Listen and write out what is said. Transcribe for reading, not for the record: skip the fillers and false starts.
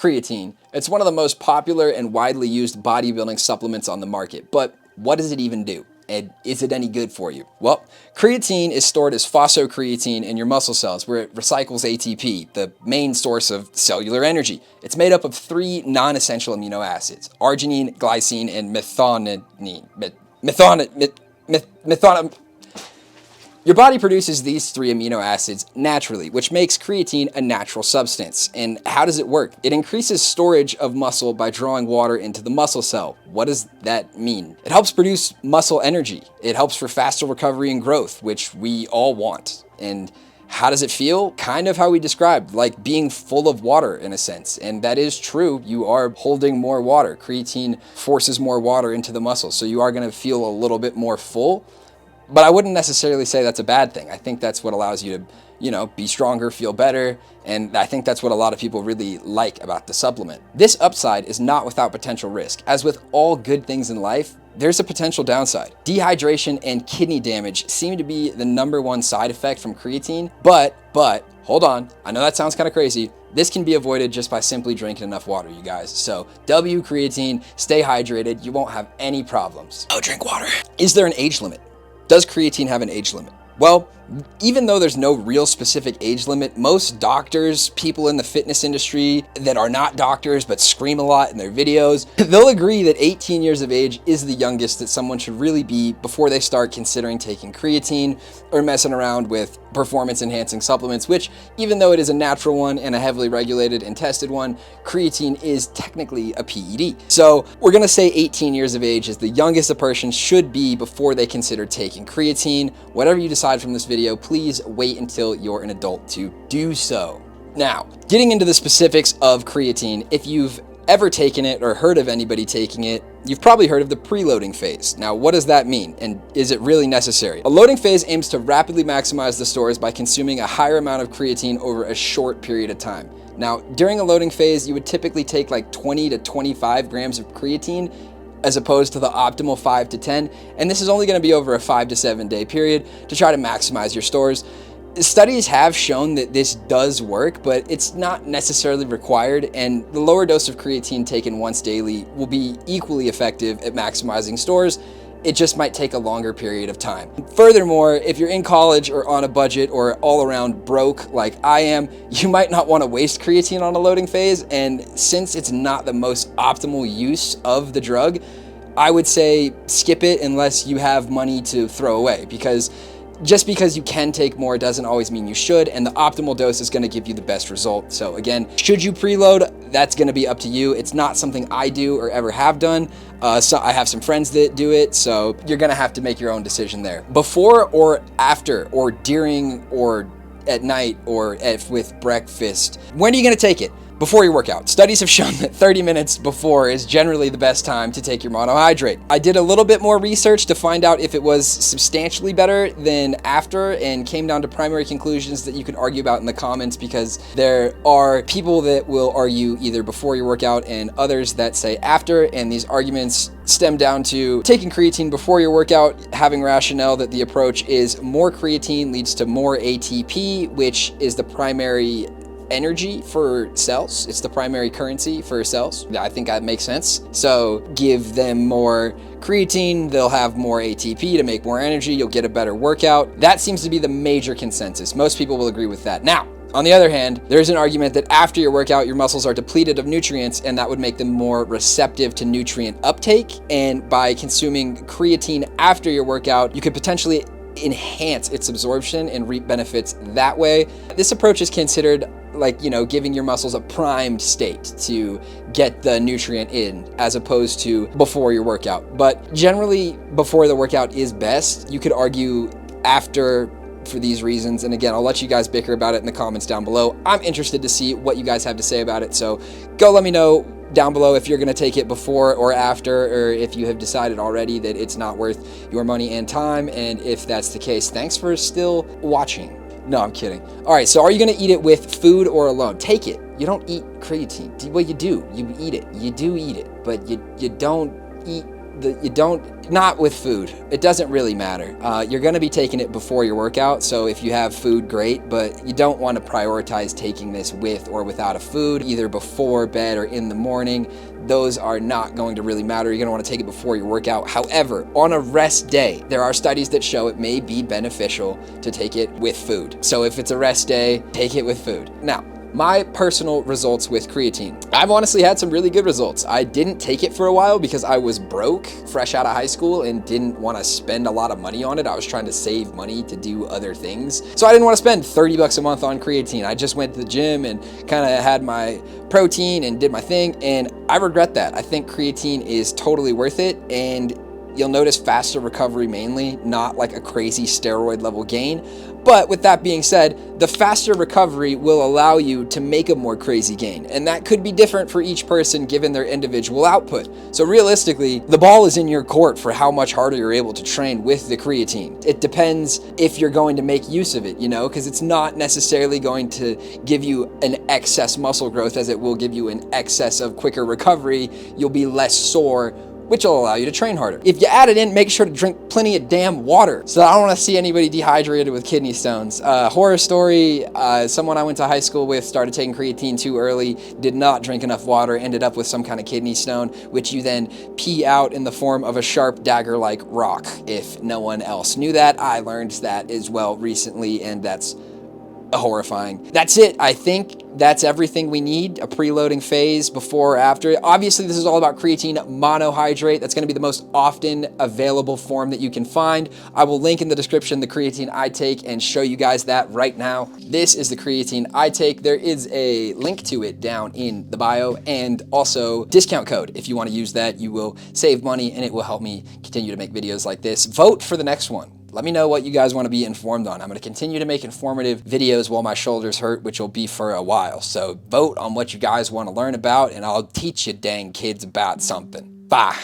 Creatine. It's one of the most popular and widely used bodybuilding supplements on the market, but what does it even do? And is it any good for you? Well, creatine is stored as phosphocreatine in your muscle cells, where it recycles ATP, the main source of cellular energy. It's made up of 3 non-essential amino acids: arginine, glycine, and methionine. Your body produces these 3 amino acids naturally, which makes creatine a natural substance. And how does it work? It increases storage of muscle by drawing water into the muscle cell. What does that mean? It helps produce muscle energy. It helps for faster recovery and growth, which we all want. And how does it feel? Kind of how we described, like being full of water in a sense. And that is true. You are holding more water. Creatine forces more water into the muscle, so you are going to feel a little bit more full. But I wouldn't necessarily say that's a bad thing. I think that's what allows you to, be stronger, feel better. And I think that's what a lot of people really like about the supplement. This upside is not without potential risk. As with all good things in life, there's a potential downside. Dehydration and kidney damage seem to be the #1 side effect from creatine. But, hold on. I know that sounds kind of crazy. This can be avoided just by simply drinking enough water, you guys. So, creatine, stay hydrated. You won't have any problems. Oh, drink water. Is there an age limit? Does creatine have an age limit? Well, even though there's no real specific age limit, most doctors, people in the fitness industry that are not doctors but scream a lot in their videos, they'll agree that 18 years of age is the youngest that someone should really be before they start considering taking creatine or messing around with performance enhancing supplements, which, even though it is a natural one and a heavily regulated and tested one, creatine is technically a PED. So we're gonna say 18 years of age is the youngest a person should be before they consider taking creatine. Whatever you decide from this video, please wait until you're an adult to do so. Now, getting into the specifics of creatine, if you've ever taken it or heard of anybody taking it, you've probably heard of the preloading phase. Now, what does that mean, and is it really necessary? A loading phase aims to rapidly maximize the stores by consuming a higher amount of creatine over a short period of time. Now, during a loading phase, you would typically take like 20 to 25 grams of creatine as opposed to the optimal 5 to 10, and this is only going to be over a 5 to 7 day period to try to maximize your stores. Studies have shown that this does work, but it's not necessarily required, and the lower dose of creatine taken once daily will be equally effective at maximizing stores. It just might take a longer period of time. Furthermore, if you're in college or on a budget or all around broke like I am, you might not want to waste creatine on a loading phase, and since it's not the most optimal use of the drug, I would say skip it unless you have money to throw away, because just because you can take more doesn't always mean you should, and the optimal dose is going to give you the best result. So again, should you preload? That's going to be up to you. It's not something I do or ever have done. So I have some friends that do it, so you're going to have to make your own decision there. Before or after or during or at night or with breakfast, when are you going to take it? Before your workout. Studies have shown that 30 minutes before is generally the best time to take your monohydrate. I did a little bit more research to find out if it was substantially better than after, and came down to primary conclusions that you can argue about in the comments, because there are people that will argue either before your workout and others that say after, and these arguments stem down to taking creatine before your workout having rationale that the approach is more creatine leads to more ATP, which is the primary energy for cells. It's the primary currency for cells. I think that makes sense. So give them more creatine, they'll have more ATP to make more energy, you'll get a better workout. That seems to be the major consensus. Most people will agree with that. Now, on the other hand, there's an argument that after your workout, your muscles are depleted of nutrients, and that would make them more receptive to nutrient uptake. And by consuming creatine after your workout, you could potentially enhance its absorption and reap benefits that way. This approach is considered like, giving your muscles a primed state to get the nutrient in, as opposed to before your workout. But generally, before the workout is best. You could argue after for these reasons, and again, I'll let you guys bicker about it in the comments down below. I'm interested to see what you guys have to say about it, so go let me know down below if you're going to take it before or after, or if you have decided already that it's not worth your money and time. And if that's the case, thanks for still watching. No, I'm kidding. All right, so are you going to eat it with food or alone? Take it. You don't eat creatine. Well, you do. You eat it. You do eat it, but you don't eat not with food. It doesn't really matter. You're going to be taking it before your workout, so if you have food, great, but you don't want to prioritize taking this with or without a food, either before bed or in the morning. Those are not going to really matter. You're going to want to take it before your workout. However, on a rest day, there are studies that show it may be beneficial to take it with food. So if it's a rest day, take it with food. Now, my personal results with creatine. I've honestly had some really good results. I didn't take it for a while because I was broke, fresh out of high school, and didn't want to spend a lot of money on it. I was trying to save money to do other things. So I didn't want to spend 30 bucks a month on creatine. I just went to the gym and kind of had my protein and did my thing, and I regret that. I think creatine is totally worth it, and you'll notice faster recovery mainly, not like a crazy steroid level gain. But with that being said, the faster recovery will allow you to make a more crazy gain. And that could be different for each person given their individual output. So realistically, the ball is in your court for how much harder you're able to train with the creatine. It depends if you're going to make use of it, because it's not necessarily going to give you an excess muscle growth as it will give you an excess of quicker recovery. You'll be less sore, which will allow you to train harder. If you add it in, make sure to drink plenty of damn water. So I don't want to see anybody dehydrated with kidney stones. Horror story, someone I went to high school with started taking creatine too early, did not drink enough water, ended up with some kind of kidney stone, which you then pee out in the form of a sharp dagger-like rock. If no one else knew that, I learned that as well recently, and that's horrifying. That's it. I think that's everything we need. A preloading phase before or after. Obviously, this is all about creatine monohydrate. That's going to be the most often available form that you can find. I will link in the description the creatine I take and show you guys that right now. This is the creatine I take. There is a link to it down in the bio, and also discount code. If you want to use that, you will save money and it will help me continue to make videos like this. Vote for the next one. Let me know what you guys want to be informed on. I'm going to continue to make informative videos while my shoulders hurt, which will be for a while. So vote on what you guys want to learn about, and I'll teach you dang kids about something. Bye.